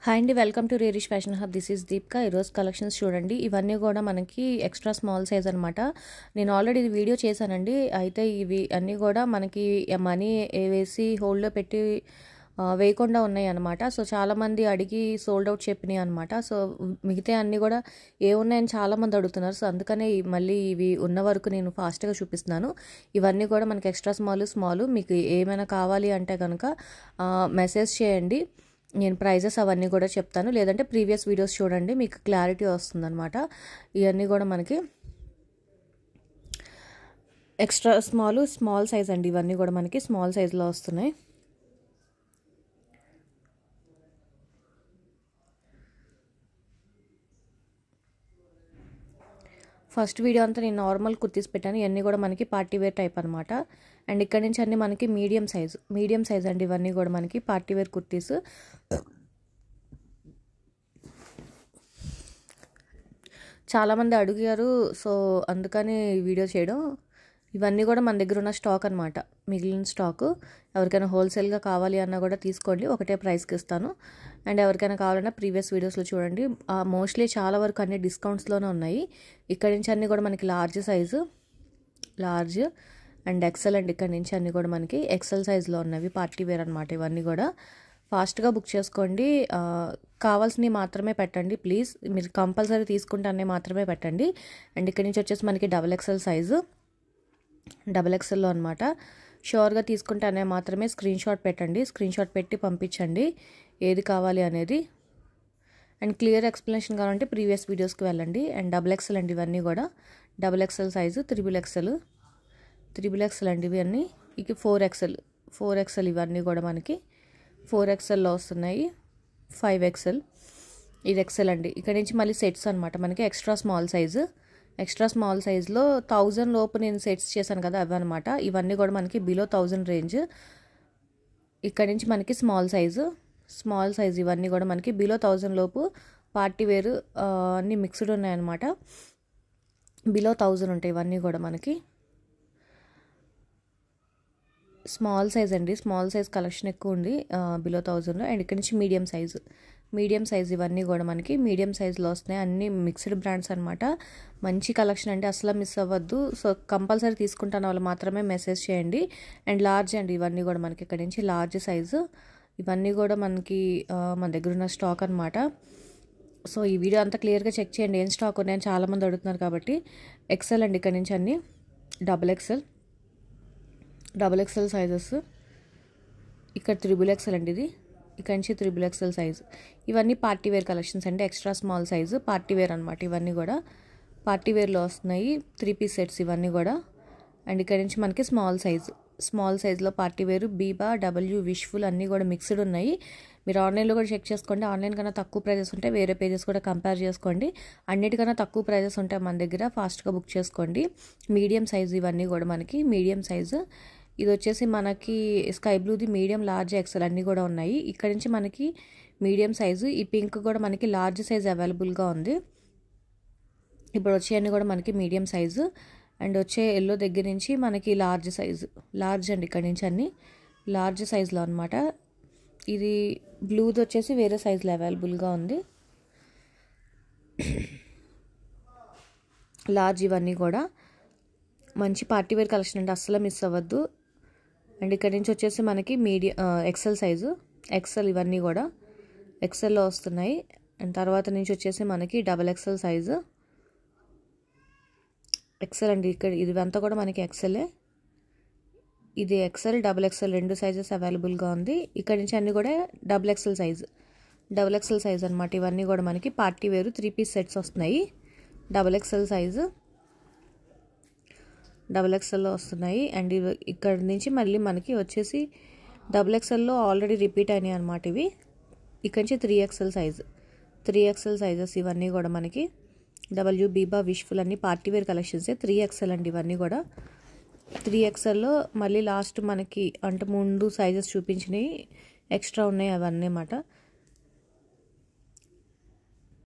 Hi అండి, welcome to Rerish fashion hub. This is Deepika. ఈరోజు collections చూడండి. ఇవన్నీ కూడా మనకి ఎక్స్ట్రా స్మాల్ సైజ్ అనమాట. నేను ఆల్రెడీ ఇది వీడియో చేశానండి. అయితే ఇవి అన్నీ కూడా మనకి మనీ వేసి హోల్డ్లో పెట్టి వేయకుండా ఉన్నాయి అనమాట. సో చాలామంది అడిగి సోల్డ్ అవుట్ చెప్పినాయి అనమాట. సో మిగతా అన్నీ కూడా ఏమున్నాయని చాలామంది అడుగుతున్నారు. సో అందుకనే మళ్ళీ ఇవి ఉన్న వరకు నేను ఫాస్ట్గా చూపిస్తున్నాను. ఇవన్నీ కూడా మనకి ఎక్స్ట్రా స్మాల్. మీకు ఏమైనా కావాలి అంటే కనుక మెసేజ్ చేయండి. నేను ప్రైజెస్ అవన్నీ కూడా చెప్తాను. లేదంటే ప్రీవియస్ వీడియోస్ చూడండి, మీకు క్లారిటీ వస్తుందన్నమాట. ఇవన్నీ కూడా మనకి ఎక్స్ట్రా స్మాల్ సైజ్ అండి. ఇవన్నీ కూడా మనకి స్మాల్ సైజ్లో వస్తున్నాయి. ఫస్ట్ వీడియో అంతా నేను నార్మల్ కుర్తీస్ పెట్టాను. ఇవన్నీ కూడా మనకి పార్టీ వేర్ టైప్ అనమాట. అండ్ ఇక్కడ నుంచి అన్నీ మనకి మీడియం సైజ్ అండి. ఇవన్నీ కూడా మనకి పార్టీ వేర్ కుర్తీస్. చాలామంది అడిగారు, సో అందుకని వీడియో చేయడం. ఇవన్నీ కూడా మన దగ్గర ఉన్న స్టాక్ అనమాట, మిగిలిన స్టాకు. ఎవరికైనా హోల్సేల్గా కావాలి అన్నా కూడా తీసుకోండి, ఒకటే ప్రైస్కి ఇస్తాను. అండ్ ఎవరికైనా కావాలన్నా ప్రీవియస్ వీడియోస్లో చూడండి. మోస్ట్లీ చాలా వరకు అన్ని డిస్కౌంట్స్లోనే ఉన్నాయి. ఇక్కడ నుంచి అన్నీ కూడా మనకి లార్జ్ అండ్ ఎక్సెల్ అండ్ ఇక్కడ నుంచి అన్నీ కూడా మనకి ఎక్సెల్ సైజ్లో ఉన్నవి పార్టీ వేర్ అనమాట. ఇవన్నీ కూడా ఫాస్ట్గా బుక్ చేసుకోండి. కావాల్సినవి మాత్రమే పెట్టండి ప్లీజ్. మీరు కంపల్సరీ తీసుకుంటే మాత్రమే పెట్టండి. అండ్ ఇక్కడ నుంచి వచ్చేసి మనకి డబల్ ఎక్సెల్లో అనమాట. షూర్గా తీసుకుంటే మాత్రమే స్క్రీన్ షాట్ పెట్టండి. స్క్రీన్ షాట్ పెట్టి పంపించండి ఏది కావాలి అనేది. అండ్ క్లియర్ ఎక్స్ప్లెనేషన్ కావాలంటే ప్రీవియస్ వీడియోస్కి వెళ్ళండి. అండ్ డబల్ ఎక్సెల్ అండి. ఇవన్నీ కూడా double XL size, triple XL అండి. ఇవన్నీ ఇక 4XL ఇవన్నీ కూడా మనకి 4XLలో వస్తున్నాయి. 5XL ఇది ఎక్సెల్ అండి. ఇక్కడ నుంచి మళ్ళీ సెట్స్ అనమాట మనకి ఎక్స్ట్రా స్మాల్ సైజ్లో 1000 లోపు నేను సెట్స్ చేశాను కదా, అవి అనమాట. ఇవన్నీ కూడా మనకి బిలో 1000 రేంజ్. ఇక్కడ నుంచి మనకి స్మాల్ సైజ్ ఇవన్నీ కూడా మనకి బిలో 1000 లోపు పార్టీ వేరు అన్నీ మిక్స్డ్ ఉన్నాయన్నమాట. బిలో 1000 ఉంటాయి ఇవన్నీ కూడా మనకి. స్మాల్ సైజ్ అండి. స్మాల్ సైజ్ కలెక్షన్ ఎక్కువ ఉంది బిలో 1000లో. అండ్ ఇక్కడ నుంచి మీడియం సైజ్ ఇవన్నీ కూడా మనకి మీడియం సైజ్లో వస్తున్నాయి. అన్నీ మిక్స్డ్ బ్రాండ్స్ అనమాట. మంచి కలెక్షన్ అండి, అసలు మిస్ అవ్వద్దు. సో కంపల్సరీ తీసుకుంటాను వాళ్ళు మాత్రమే మెసేజ్ చేయండి. అండ్ లార్జ్ అండి. ఇవన్నీ కూడా మనకి ఇక్కడ నుంచి లార్జ్ సైజు. ఇవన్నీ కూడా మనకి మన దగ్గర ఉన్న స్టాక్ అనమాట. సో ఈ వీడియో అంతా క్లియర్గా చెక్ చేయండి ఏం స్టాక్ ఉన్నాయని చాలామంది అడుగుతున్నారు కాబట్టి. ఎక్సెల్ అండి. ఇక్కడ నుంచి అన్నీ డబల్ ఎక్సెల్ సైజెస్. ఇక్కడ XXL అండి. ఇది ఇక్కడ నుంచి XXL సైజు. ఇవన్నీ పార్టీ వేర్ కలెక్షన్స్ అండి. Extra small size party wear అనమాట. ఇవన్నీ కూడా పార్టీ వేర్లో వస్తున్నాయి. 3 పీస్ సెట్స్ ఇవన్నీ కూడా. అండ్ ఇక్కడ నుంచి మనకి స్మాల్ సైజులో పార్టీ వేరు, బీబా, విష్ఫుల్ అన్నీ కూడా మిక్స్డ్ ఉన్నాయి. మీరు ఆన్లైన్లో కూడా చెక్ చేసుకోండి. ఆన్లైన్ కన్నా తక్కువ ప్రైజెస్ ఉంటే వేరే పేజెస్ కూడా కంపేర్ చేసుకోండి. అన్నిటికన్నా తక్కువ ప్రైజెస్ ఉంటాయి మన దగ్గర. ఫాస్ట్గా బుక్ చేసుకోండి. మీడియం సైజు ఇవన్నీ కూడా మనకి మీడియం సైజు. ఇది వచ్చేసి మనకి స్కై బ్లూది మీడియం, లార్జ్, ఎక్సెల్ అన్నీ కూడా ఉన్నాయి. ఇక్కడ నుంచి మనకి మీడియం సైజు. ఈ పింక్ కూడా మనకి లార్జ్ సైజ్ అవైలబుల్గా ఉంది. ఇప్పుడు వచ్చేవన్నీ కూడా మనకి మీడియం సైజు. అండ్ వచ్చే ఎల్లో దగ్గర నుంచి మనకి లార్జ్ అండి. ఇక్కడ నుంచి అన్ని లార్జ్ సైజులో అనమాట. ఇది బ్లూది వచ్చేసి వేరే సైజులో అవైలబుల్గా ఉంది. లార్జ్ ఇవన్నీ కూడా మంచి పార్టీ వేర్ కలెక్షన్ అండి, అస్సలు మిస్ అవ్వద్దు. అండ్ ఇక్కడ నుంచి వచ్చేసి మనకి ఎక్సెల్ ఇవన్నీ కూడా ఎక్సెల్లో వస్తున్నాయి. అండ్ తర్వాత నుంచి వచ్చేసి మనకి XXL సైజు. ఎక్సెల్ అండి. ఇక్కడ ఇదంతా కూడా మనకి ఎక్సెలే. ఇది ఎక్సెల్, XXL రెండు సైజెస్ అవైలబుల్గా ఉంది. ఇక్కడ నుంచి అన్నీ కూడా XXL సైజ్ అనమాట. ఇవన్నీ కూడా మనకి పార్టీ వేరు 3 పీస్ సెట్స్ వస్తున్నాయి. XXL సైజు XXLలో వస్తున్నాయి. అండ్ ఇక్కడ నుంచి మళ్ళీ మనకి వచ్చేసి XXLలో ఆల్రెడీ రిపీట్ అయినాయి అనమాట ఇవి. ఇక్కడ నుంచి 3XL సైజెస్ ఇవన్నీ కూడా మనకి బీబా, విష్ఫుల్ అన్ని పార్టీ వేర్ కలెక్షన్సే. 3XL అండి. ఇవన్నీ కూడా 3XLలో మళ్ళీ లాస్ట్ మనకి అంటే ముందు సైజెస్ చూపించినవి ఎక్స్ట్రా ఉన్నాయి అవన్నీ అన్నమాట.